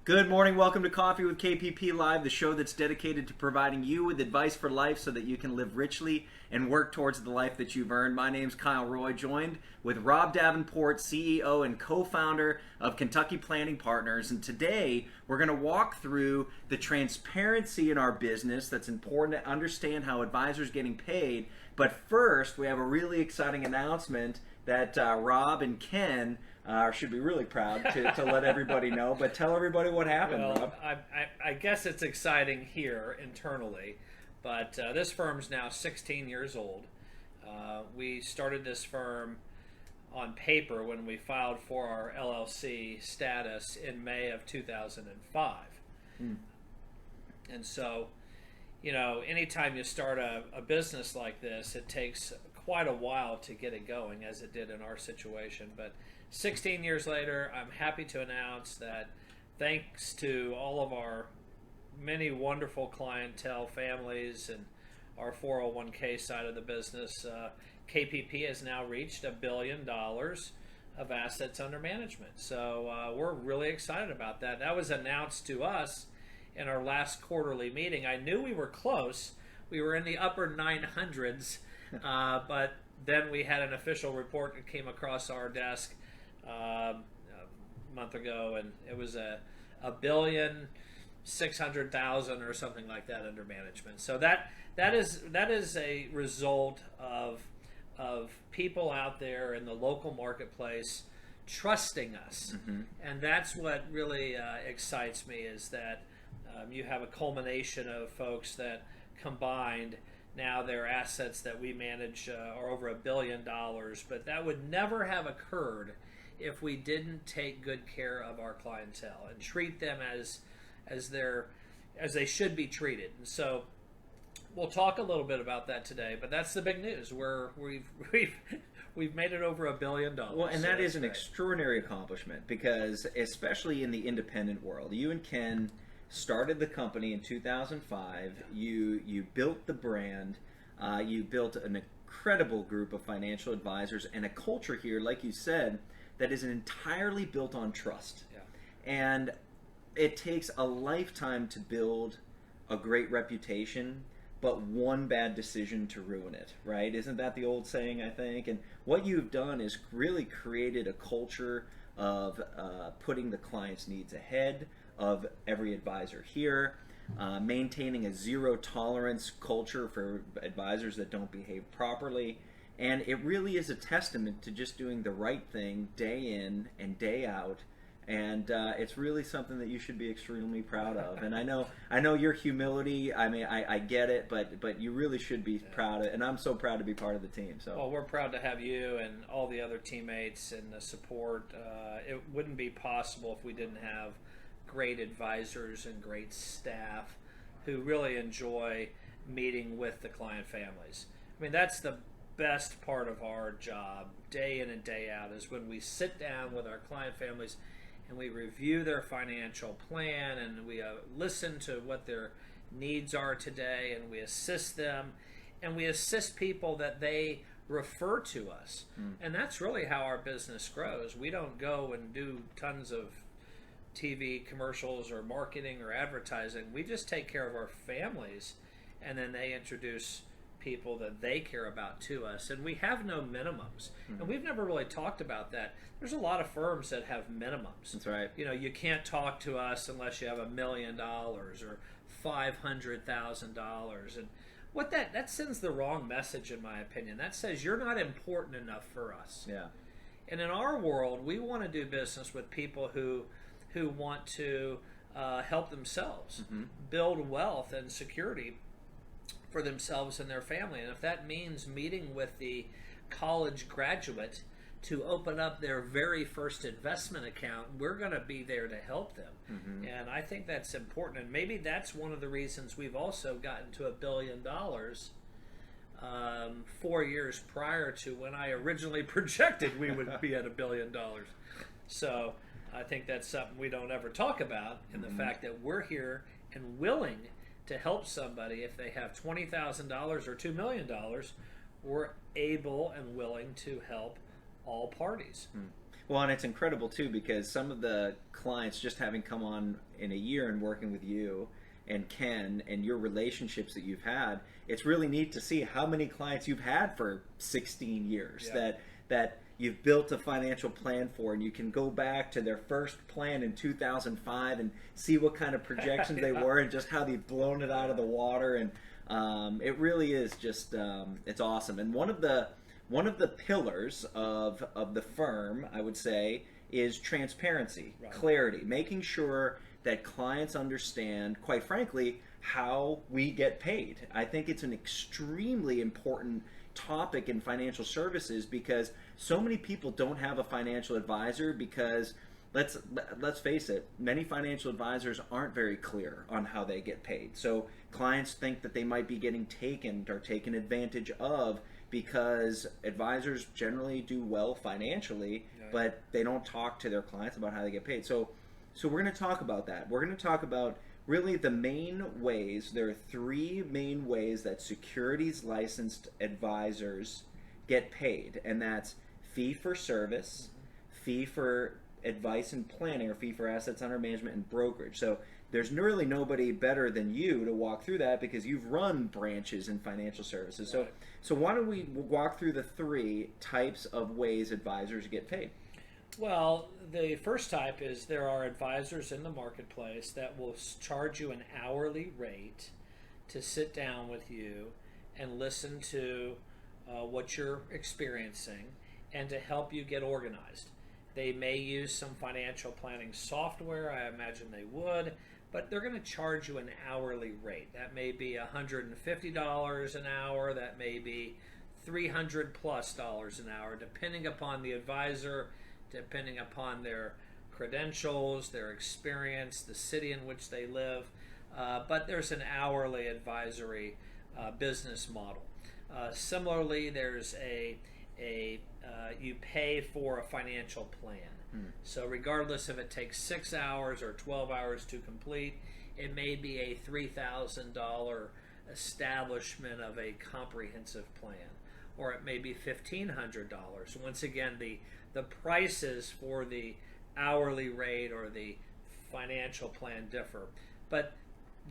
Good morning. Welcome to Coffee with KPP Live, the show that's dedicated to providing you with advice for life so that you can live richly and work towards the life that you've earned. My name's Kyle Roy, joined with Rob Davenport, CEO and co-founder of Kentucky Planning Partners. And today we're going to walk through the transparency in our business that's important to understand how advisors are getting paid. But first, we have a really exciting announcement that Rob and Ken should be really proud to let everybody know. But tell everybody what happened, Rob. I guess it's exciting here internally, but this firm's now 16 years old. We started this firm on paper when we filed for our LLC status in May of 2005. And so, you know, anytime you start a business like this, it takes quite a while to get it going, as it did in our situation. But 16 years later, I'm happy to announce that thanks to all of our many wonderful clientele, families, and our 401k side of the business, KPP has now reached $1 billion of assets under management. So we're really excited about that. That was announced to us in our last quarterly meeting. I knew we were close. We were in the upper 900s, but then we had an official report that came across our desk a month ago, and it was $1,600,000 or something like that under management. So that is a result of people out there in the local marketplace trusting us, and that's what really excites me, is that you have a culmination of folks that combined. Now their assets that we manage are over $1 billion, but that would never have occurred if we didn't take good care of our clientele and treat them as they should be treated. And so we'll talk a little bit about that today, but that's the big news. We've made it over $1 billion. Well, and that is an extraordinary accomplishment, because especially in the independent world, you and Ken started the company in 2005. You built the brand. You built an incredible group of financial advisors and a culture here, like you said, that is entirely built on trust. Yeah. And it takes a lifetime to build a great reputation, but one bad decision to ruin it, right? Isn't that the old saying, I think? And what you've done is really created a culture of putting the client's needs ahead of every advisor here, maintaining a zero tolerance culture for advisors that don't behave properly. And it really is a testament to just doing the right thing day in and day out. And it's really something that you should be extremely proud of. And I know your humility. I mean, I get it, but you really should be proud of it. And I'm so proud to be part of the team. So, well, we're proud to have you and all the other teammates and the support. It wouldn't be possible if we didn't have great advisors and great staff who really enjoy meeting with the client families. I mean, that's the best part of our job, day in and day out, is when we sit down with our client families and we review their financial plan, and we listen to what their needs are today, and we assist them, and we assist people that they refer to us. And that's really how our business grows. We don't go and do tons of TV commercials or marketing or advertising. We just take care of our families, and then they introduce people that they care about to us. And we have no minimums. And we've never really talked about that. There's a lot of firms that have minimums. That's right. You know, you can't talk to us unless you have $1 million or $500,000. And what that sends the wrong message, in my opinion. That says you're not important enough for us. Yeah. And in our world, we want to do business with people who want to help themselves build wealth and security for themselves and their family. And if that means meeting with the college graduate to open up their very first investment account, we're going to be there to help them. And I think that's important. And maybe that's one of the reasons we've also gotten to $1 billion 4 years prior to when I originally projected we would be at $1 billion. So I think that's something we don't ever talk about, in the fact that we're here and willing to help somebody. If they have $20,000 or $2 million, we're able and willing to help all parties. Well, and it's incredible too because some of the clients just having come on in a year and working with you and Ken and your relationships that you've had, it's really neat to see how many clients you've had for 16 years that you've built a financial plan for, and you can go back to their first plan in 2005 and see what kind of projections they were and just how they've blown it out of the water. And it really is just it's awesome. And one of the pillars of the firm, I would say, is transparency, clarity, making sure that clients understand, quite frankly, how we get paid. I think it's an extremely important topic in financial services because so many people don't have a financial advisor because let's face it, many financial advisors aren't very clear on how they get paid. So clients think that they might be getting taken or taken advantage of because advisors generally do well financially, but they don't talk to their clients about how they get paid. So we're going to talk about that. We're going to talk about really the main ways. There are three main ways that securities licensed advisors get paid, and that's fee for service, fee for advice and planning, or fee for assets under management and brokerage. So there's really nobody better than you to walk through that because you've run branches in financial services. So why don't we walk through the three types of ways advisors get paid? Well, the first type is there are advisors in the marketplace that will charge you an hourly rate to sit down with you and listen to what you're experiencing and to help you get organized. They may use some financial planning software, I imagine they would, but they're going to charge you an hourly rate. That may be $150 an hour, that may be $300 plus an hour, depending upon the advisor, depending upon their credentials, their experience, the city in which they live. But there's an hourly advisory business model. Similarly, there's you pay for a financial plan. So regardless if it takes 6 hours or 12 hours to complete, it may be a $3,000 establishment of a comprehensive plan, or it may be $1,500. Once again, the prices for the hourly rate or the financial plan differ, but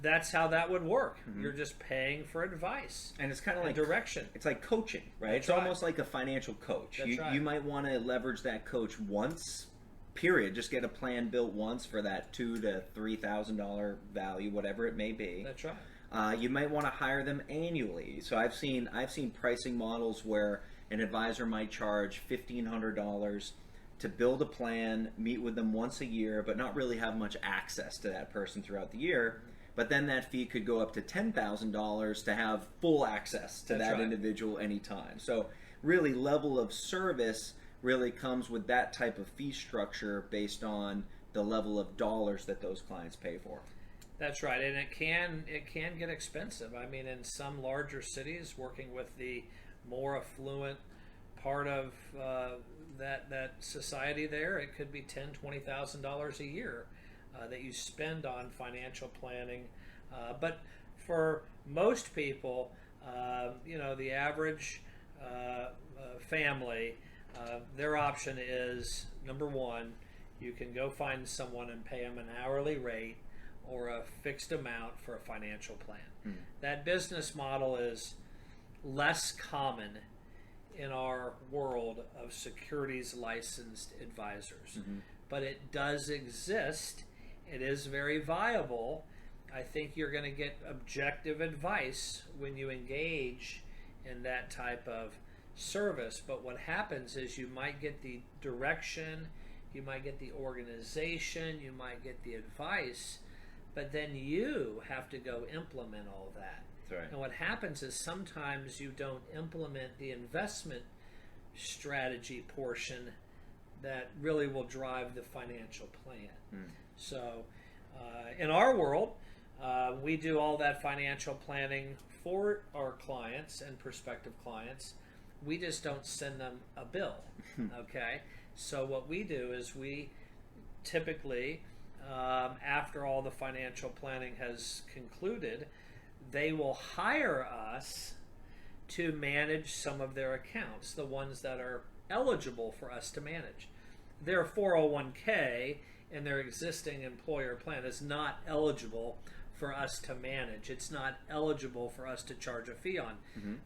that's how that would work. You're just paying for advice, and it's kind of like direction. It's like coaching, right? It's almost like a financial coach. You might want to leverage that coach once, period. Just get a plan built once for that $2,000 to $3,000 value, whatever it may be. That's right. You might want to hire them annually. So I've seen pricing models where an advisor might charge $1,500 to build a plan, meet with them once a year, but not really have much access to that person throughout the year. But then that fee could go up to $10,000 to have full access to that individual anytime. So really, level of service really comes with that type of fee structure based on the level of dollars that those clients pay for. That's right, and it can get expensive. I mean, in some larger cities, working with the more affluent part of that society there, it could be $10,000-$20,000 a year that you spend on financial planning. But for most people, the average family, their option is, number one, you can go find someone and pay them an hourly rate or a fixed amount for a financial plan. That business model is less common in our world of securities licensed advisors, but it does exist. It is very viable. I think you're going to get objective advice when you engage in that type of service, but what happens is you might get the direction, you might get the organization, you might get the advice, but then you have to go implement all that. That's right. And what happens is sometimes you don't implement the investment strategy portion that really will drive the financial plan. So in our world, we do all that financial planning for our clients and prospective clients. We just don't send them a bill. Okay? So what we do is we typically, after all the financial planning has concluded, they will hire us to manage some of their accounts, the ones that are eligible for us to manage. their 401k in their existing employer plan is not eligible for us to manage. It's not eligible for us to charge a fee on.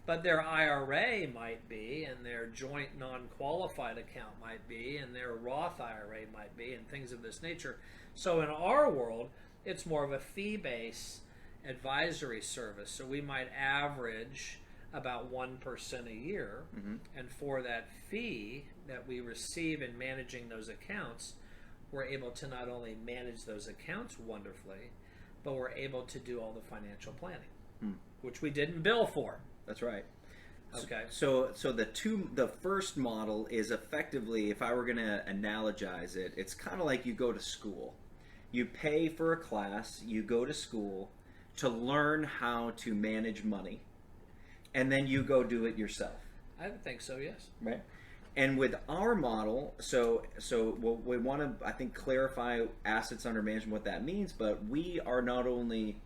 But their IRA might be, and their joint non-qualified account might be, and their Roth IRA might be, and things of this nature. So in our world, it's more of a fee-based advisory service. So we might average about 1% a year, and for that fee that we receive in managing those accounts, we're able to not only manage those accounts wonderfully, but we're able to do all the financial planning, which we didn't bill for. That's right. Okay. So the first model is effectively, if I were going to analogize it, it's kind of like you go to school. You pay for a class, you go to school to learn how to manage money, and then you go do it yourself. I would think so, yes. Right. And with our model, so we want to, I think, clarify assets under management, what that means, but we are not only,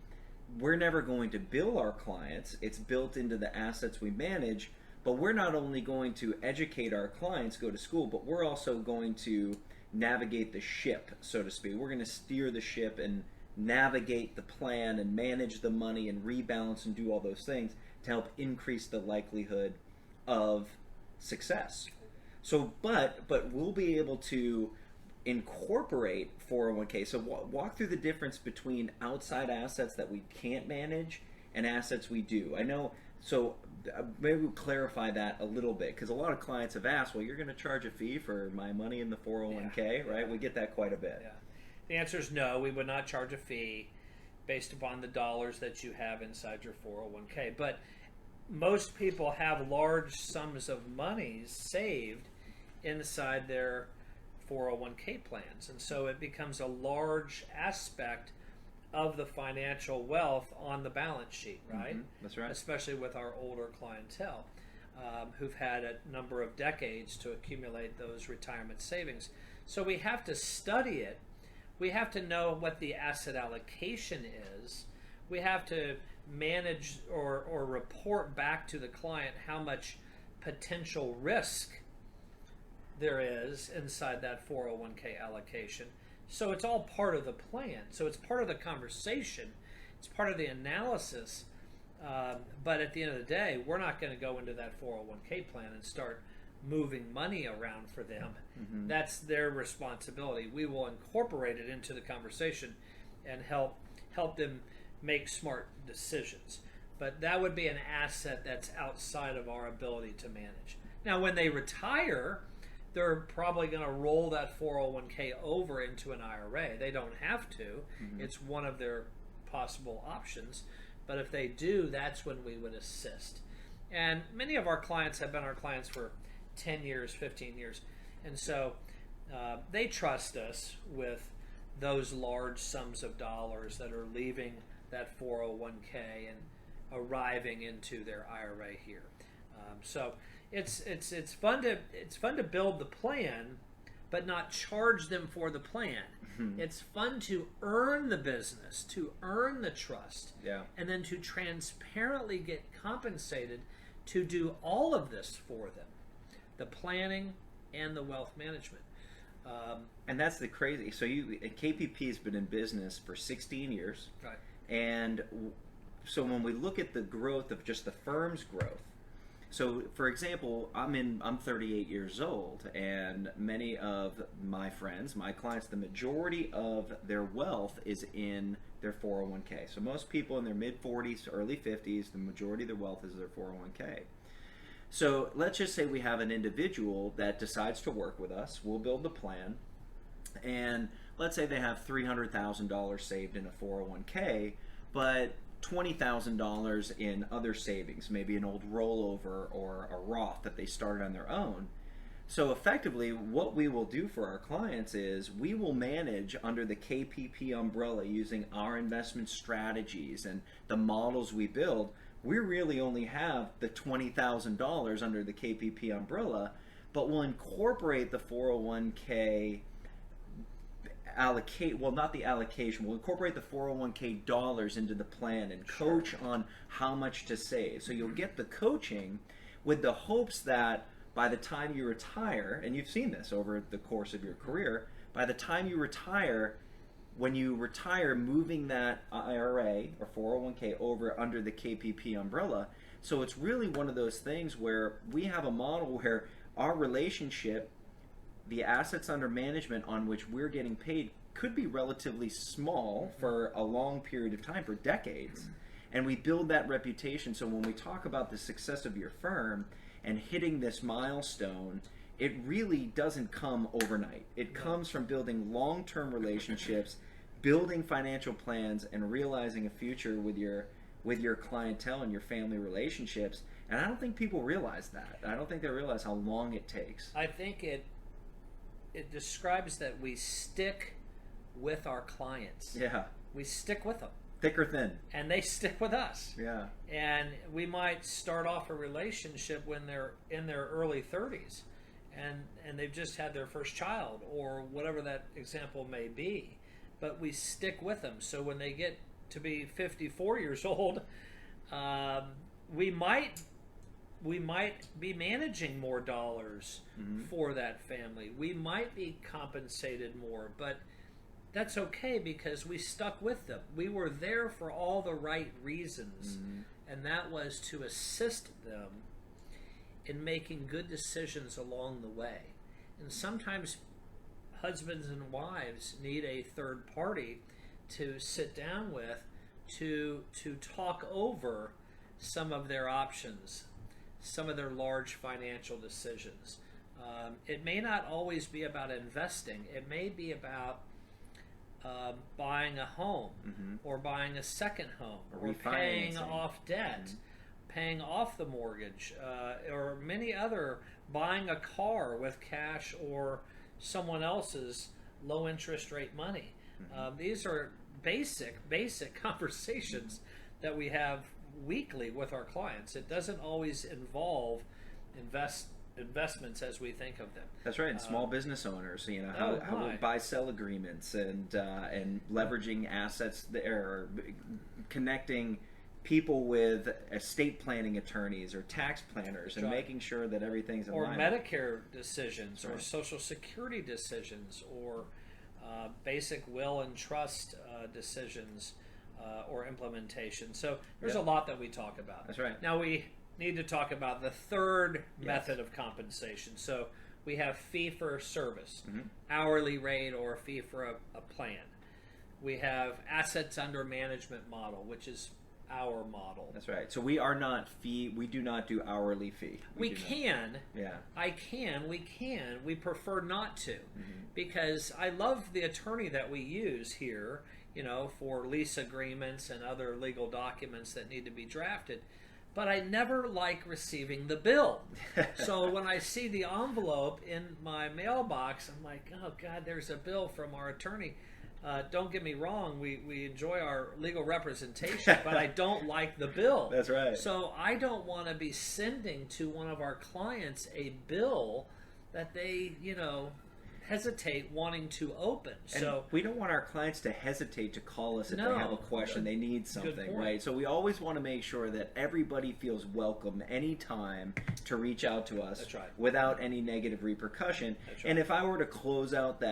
we're never going to bill our clients, it's built into the assets we manage, but we're not only going to educate our clients, go to school, but we're also going to navigate the ship, so to speak. We're going to steer the ship and navigate the plan and manage the money and rebalance and do all those things to help increase the likelihood of success. So, but we'll be able to incorporate 401k. So walk through the difference between outside assets that we can't manage and assets we do. I know, so maybe we'll clarify that a little bit, because a lot of clients have asked, well, you're going to charge a fee for my money in the 401k, right? We get that quite a bit. Yeah. The answer is no, we would not charge a fee based upon the dollars that you have inside your 401k. But most people have large sums of money saved inside their 401k plans, and so it becomes a large aspect of the financial wealth on the balance sheet, right? That's right. Especially with our older clientele who've had a number of decades to accumulate those retirement savings. So we have to study it. We have to know what the asset allocation is. We have to manage or report back to the client how much potential risk there is inside that 401k allocation. So it's all part of the plan. So it's part of the conversation. It's part of the analysis. But at the end of the day, we're not going to go into that 401k plan and start moving money around for them. That's their responsibility. We will incorporate it into the conversation and help them make smart decisions. But that would be an asset that's outside of our ability to manage. Now, when they retire, they're probably going to roll that 401k over into an IRA. They don't have to. It's one of their possible options. But if they do, that's when we would assist. And many of our clients have been our clients for 10 years, 15 years. And so they trust us with those large sums of dollars that are leaving that 401k and arriving into their IRA here. So it's fun to build the plan, but not charge them for the plan. It's fun to earn the business, to earn the trust, and then to transparently get compensated to do all of this for them, the planning and the wealth management. And that's the crazy. So KPP has been in business for 16 years, Right. And so when we look at the growth of just the firm's growth, so for example, I'm 38 years old, and many of my friends, my clients, the majority of their wealth is in their 401k. So most people in their mid 40s to early 50s, the majority of their wealth is their 401k. So let's just say we have an individual that decides to work with us. We'll build the plan, and let's say they have $300,000 saved in a 401k, but $20,000 in other savings, maybe an old rollover or a Roth that they started on their own. So effectively, what we will do for our clients is we will manage under the KPP umbrella using our investment strategies and the models we build. We really only have the $20,000 under the KPP umbrella, but we'll incorporate the 401k we'll incorporate the 401k dollars into the plan and coach on how much to save. So you'll get the coaching with the hopes that by the time you retire, and you've seen this over the course of your career, by the time you retire, when you retire, moving that IRA or 401k over under the KPP umbrella. So it's really one of those things where we have a model where our relationship, the assets under management on which we're getting paid, could be relatively small for a long period of time, for decades. And we build that reputation. So when we talk about the success of your firm and hitting this milestone, it really doesn't come overnight. It comes from building long-term relationships, building financial plans, and realizing a future with your clientele and your family relationships. And I don't think people realize that. I don't think they realize how long it takes. I think it describes that we stick with our clients. Yeah. We stick with them. Thick or thin. And they stick with us. Yeah. And we might start off a relationship when they're in their early 30s and they've just had their first child or whatever that example may be. But we stick with them. So when they get to be 54 years old, we might be managing more dollars for that family. We might be compensated more, but that's okay because we stuck with them. We were there for all the right reasons, and that was to assist them in making good decisions along the way. And sometimes husbands and wives need a third party to sit down with to talk over some of their options, some of their large financial decisions. It may not always be about investing. It may be about buying a home or buying a second home or paying off debt, paying off the mortgage, or many other, buying a car with cash or someone else's low interest rate money. These are basic conversations that we have weekly with our clients. It doesn't always involve investments as we think of them. That's right. And small business owners, how buy-sell agreements and leveraging assets there, connecting people with estate planning attorneys or tax planners and making sure that everything's in line. Or Medicare decisions or Social Security decisions or basic will and trust decisions or implementation. So there's a lot that we talk about. That's right. Now we need to talk about the third method of compensation. So we have fee for service, hourly rate or a fee for a plan. We have assets under management model, which is our model. That's right. So we are not fee. We do not do hourly fee. We can. Yeah. I can. We can. We prefer not to, because I love the attorney that we use here, for lease agreements and other legal documents that need to be drafted. But I never like receiving the bill. So when I see the envelope in my mailbox, I'm like, oh God, there's a bill from our attorney. Don't get me wrong, we enjoy our legal representation, but I don't like the bill. That's right. So I don't want to be sending to one of our clients a bill that they, hesitate wanting to open. And so we don't want our clients to hesitate to call us if they have a question, they need something, right? So we always want to make sure that everybody feels welcome anytime to reach out to us. That's right. Without any negative repercussion. That's right. And if I were to close out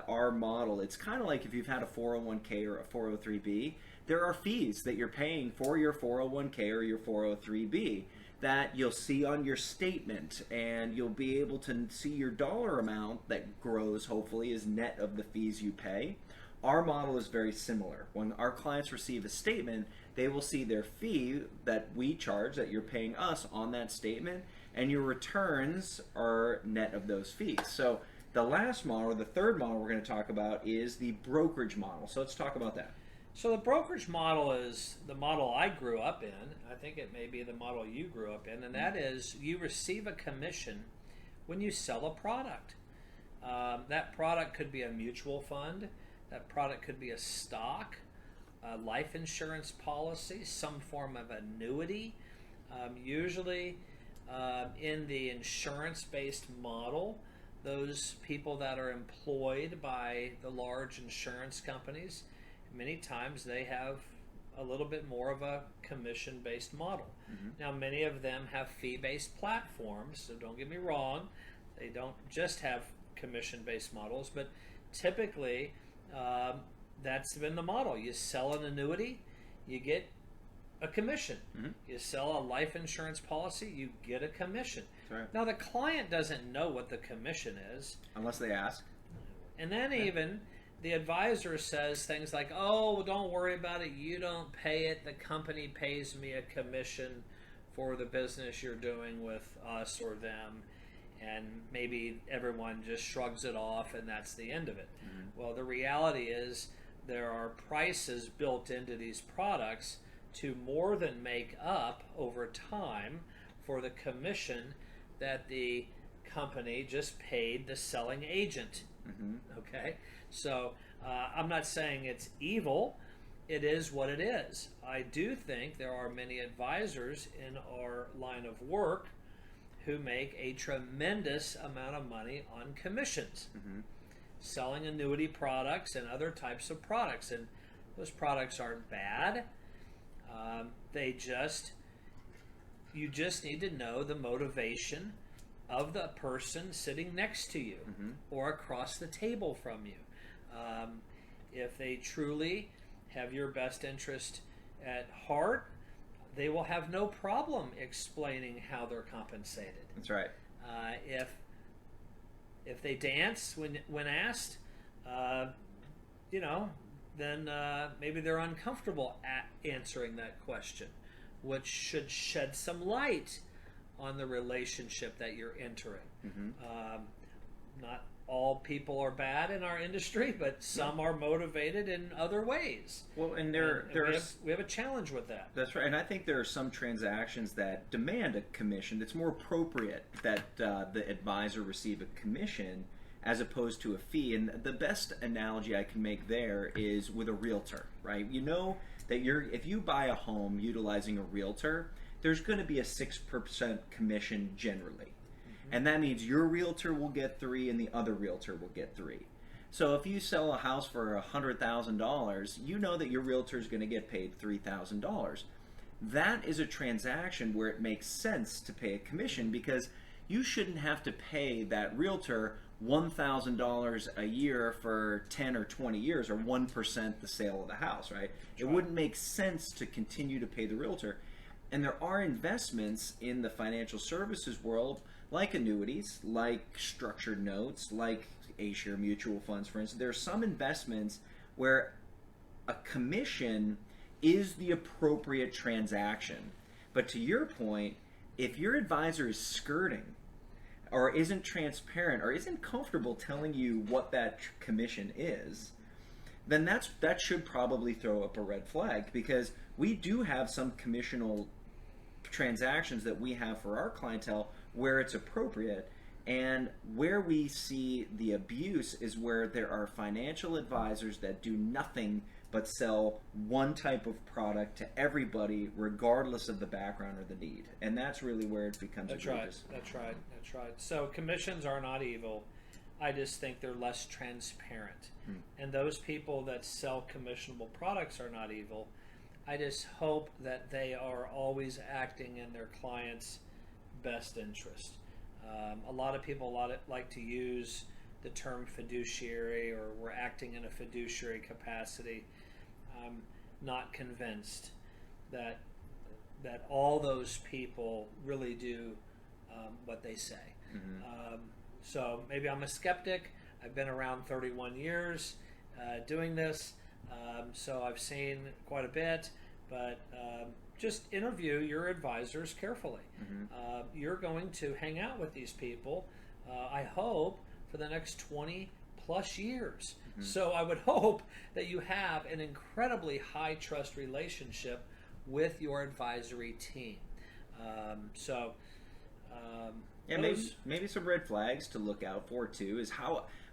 our model, it's kind of like if you've had a 401k or a 403b, there are fees that you're paying for your 401k or your 403b that you'll see on your statement, and you'll be able to see your dollar amount that grows, hopefully, is net of the fees you pay. Our model is very similar. When our clients receive a statement, they will see their fee that we charge, that you're paying us, on that statement, and your returns are net of those fees. So the last model, or the third model we're going to talk about, is the brokerage model. So let's talk about that. So the brokerage model is the model I grew up in. I think it may be the model you grew up in, and that is you receive a commission when you sell a product. That product could be a mutual fund. That product could be a stock, a life insurance policy, some form of annuity. Usually in the insurance-based model, those people that are employed by the large insurance companies, many times they have a little bit more of a commission-based model. Mm-hmm. Now, many of them have fee-based platforms, so don't get me wrong. They don't just have commission-based models, but typically that's been the model. You sell an annuity, you get a commission. Mm-hmm. You sell a life insurance policy, you get a commission. That's right. Now, the client doesn't know what the commission is. Unless they ask. And then even the advisor says things like, oh, don't worry about it. You don't pay it. The company pays me a commission for the business you're doing with us or them. And maybe everyone just shrugs it off and that's the end of it. Mm-hmm. Well, the reality is there are prices built into these products to more than make up over time for the commission that the company just paid the selling agent. Mm-hmm. Okay, so I'm not saying it's evil. It is what it is. I do think there are many advisors in our line of work who make a tremendous amount of money on commissions, Mm-hmm. selling annuity products and other types of products. And those products aren't bad. You just need to know the motivation of the person sitting next to you Mm-hmm. or across the table from you. If they truly have your best interest at heart, they will have no problem explaining how they're compensated. That's right. If they dance when asked, then maybe they're uncomfortable answering that question, which should shed some light on the relationship that you're entering. Mm-hmm. Not all people are bad in our industry, but some are motivated in other ways. Well, and we have a challenge with that. That's right, and I think there are some transactions that demand a commission that's more appropriate that the advisor receive a commission as opposed to a fee. And the best analogy I can make there is with a realtor, right? You know that if you buy a home utilizing a realtor, there's going to be a 6% commission generally. And that means your realtor will get 3 and the other realtor will get 3. So if you sell a house for $100,000, you know that your realtor is going to get paid $3,000. That is a transaction where it makes sense to pay a commission because you shouldn't have to pay that realtor $1,000 a year for 10 or 20 years or 1% the sale of the house, right? It wouldn't make sense to continue to pay the realtor. And there are investments in the financial services world like annuities, like structured notes, like A-share mutual funds, for instance. There are some investments where a commission is the appropriate transaction. But to your point, if your advisor is skirting or isn't transparent or isn't comfortable telling you what that commission is, then that should probably throw up a red flag, because we do have some commissional transactions that we have for our clientele where it's appropriate, and where we see the abuse is where there are financial advisors that do nothing but sell one type of product to everybody regardless of the background or the need, and that's really where it becomes egregious. That's right. So commissions are not evil. I just think they're less transparent. And those people that sell commissionable products are not evil. I just hope that they are always acting in their client's best interest. A lot of people like to use the term fiduciary, or we're acting in a fiduciary capacity. I'm not convinced that all those people really do what they say. Mm-hmm. So maybe I'm a skeptic. I've been around 31 years doing this, so I've seen quite a bit, but just interview your advisors carefully. Mm-hmm. You're going to hang out with these people, I hope, for the next 20 plus years. Mm-hmm. So I would hope that you have an incredibly high trust relationship with your advisory team. Maybe some red flags to look out for too is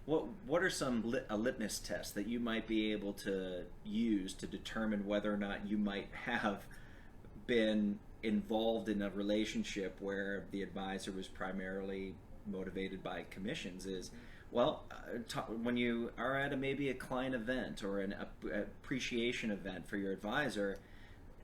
what are some a litmus tests that you might be able to use to determine whether or not you might have been involved in a relationship where the advisor was primarily motivated by commissions. Is, well, when you are at maybe a client event or an appreciation event for your advisor,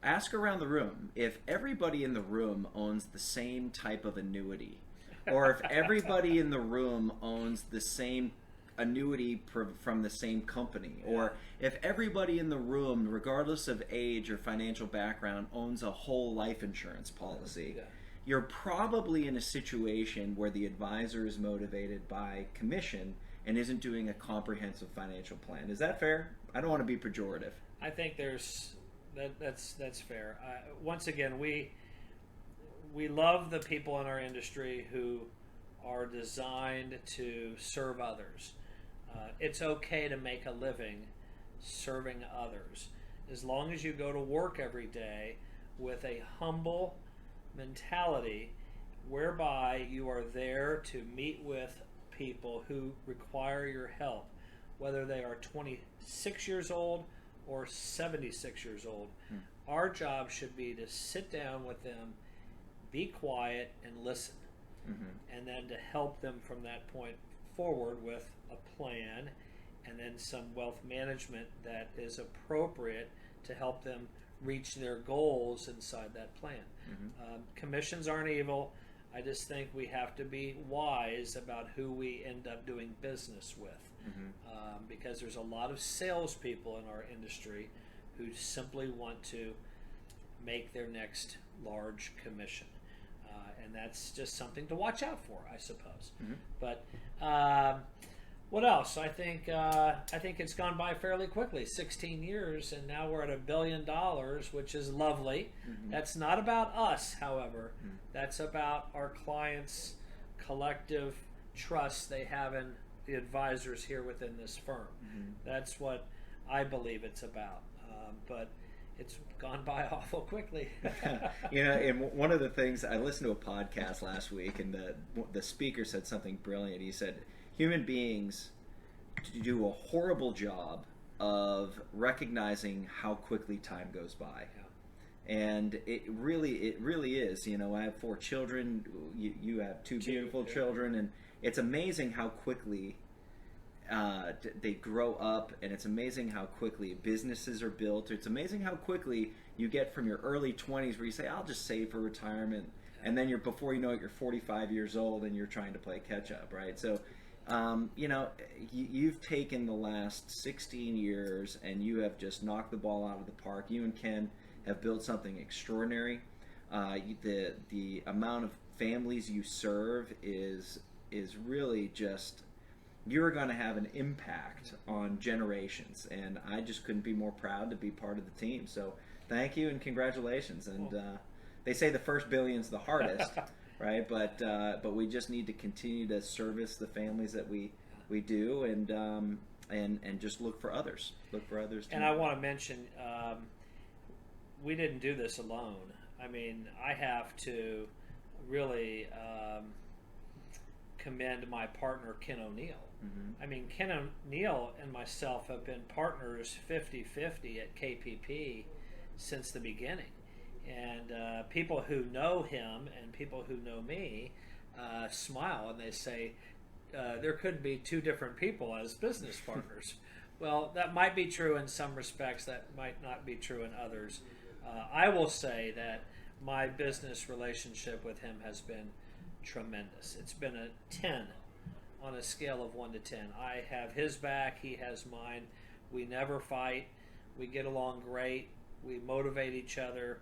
ask around the room if everybody in the room owns the same type of annuity, or if everybody in the room owns the same annuity from the same company, or if everybody in the room, regardless of age or financial background, owns a whole life insurance policy. Yeah. You're probably in a situation where the advisor is motivated by commission and isn't doing a comprehensive financial plan. Is that fair? I don't want to be pejorative. I think that's fair. Once again, we love the people in our industry who are designed to serve others. It's okay to make a living serving others, as long as you go to work every day with a humble mentality, whereby you are there to meet with people who require your help, whether they are 26 years old or 76 years old. Our job should be to sit down with them, be quiet, and listen, and then to help them from that point forward with a plan and then some wealth management that is appropriate to help them reach their goals inside that plan. Commissions aren't evil. I just think we have to be wise about who we end up doing business with, because there's a lot of salespeople in our industry who simply want to make their next large commission, and that's just something to watch out for, I suppose. But what else? I think it's gone by fairly quickly. 16 years, and now we're at $1 billion, which is lovely. That's not about us, however. That's about our clients' collective trust they have in the advisors here within this firm. That's what I believe it's about. But it's gone by awful quickly. And one of the things, I listened to a podcast last week, and the speaker said something brilliant. He said, human beings do a horrible job of recognizing how quickly time goes by. And it really is. I have 4 children. You have 2 beautiful children, and it's amazing how quickly they grow up, and it's amazing how quickly businesses are built. It's amazing how quickly you get from your early 20s, where you say, "I'll just save for retirement," and then before you know it, you're 45 years old and you're trying to play catch up, right? So, you've taken the last 16 years and you have just knocked the ball out of the park. You and Ken have built something extraordinary. The amount of families you serve is really just, you're going to have an impact on generations, and I just couldn't be more proud to be part of the team. So thank you and congratulations. And they say the first billion's the hardest, right? But we just need to continue to service the families that we do, and just look for others. And I want to mention, we didn't do this alone. I mean, I have to really commend my partner, Ken O'Neill. I mean, Ken O'Neill and myself have been partners 50-50 at KPP since the beginning. And people who know him and people who know me smile, and they say, there could be 2 different people as business partners. Well, that might be true in some respects. That might not be true in others. I will say that my business relationship with him has been tremendous. It's been a 10 on a scale of 1 to 10. I have his back, he has mine. We never fight. We get along great. We motivate each other.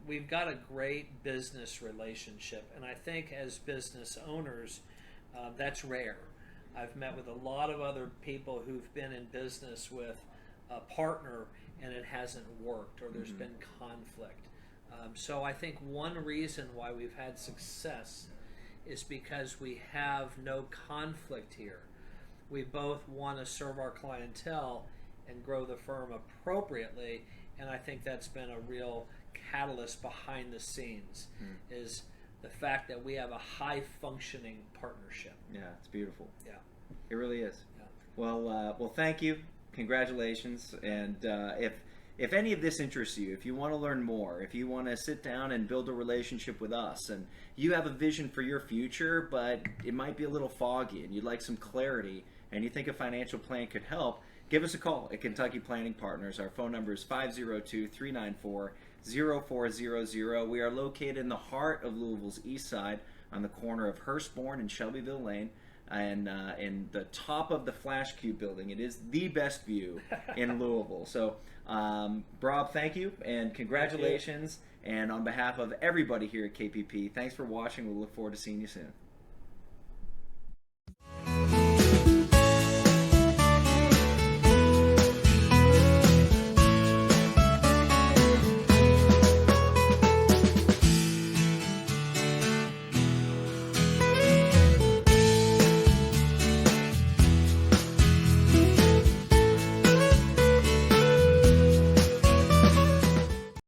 We've got a great business relationship, and I think as business owners, that's rare. I've met with a lot of other people who've been in business with a partner and it hasn't worked, or there's been conflict. So I think one reason why we've had success is because we have no conflict here. We both want to serve our clientele and grow the firm appropriately, and I think that's been a real catalyst behind the scenes, is the fact that we have a high-functioning partnership. Yeah, it's beautiful. Yeah. It really is. Yeah. Well, thank you. Congratulations. And if any of this interests you, if you want to learn more, if you want to sit down and build a relationship with us, and you have a vision for your future, but it might be a little foggy and you'd like some clarity, and you think a financial plan could help, give us a call at Kentucky Planning Partners. Our phone number is 502-394-0400. We are located in the heart of Louisville's east side on the corner of Hurstbourne and Shelbyville Lane, and in the top of the Flash Cube building. It is the best view in Louisville. So, Rob, thank you, and congratulations. And on behalf of everybody here at KPP, thanks for watching. We'll look forward to seeing you soon.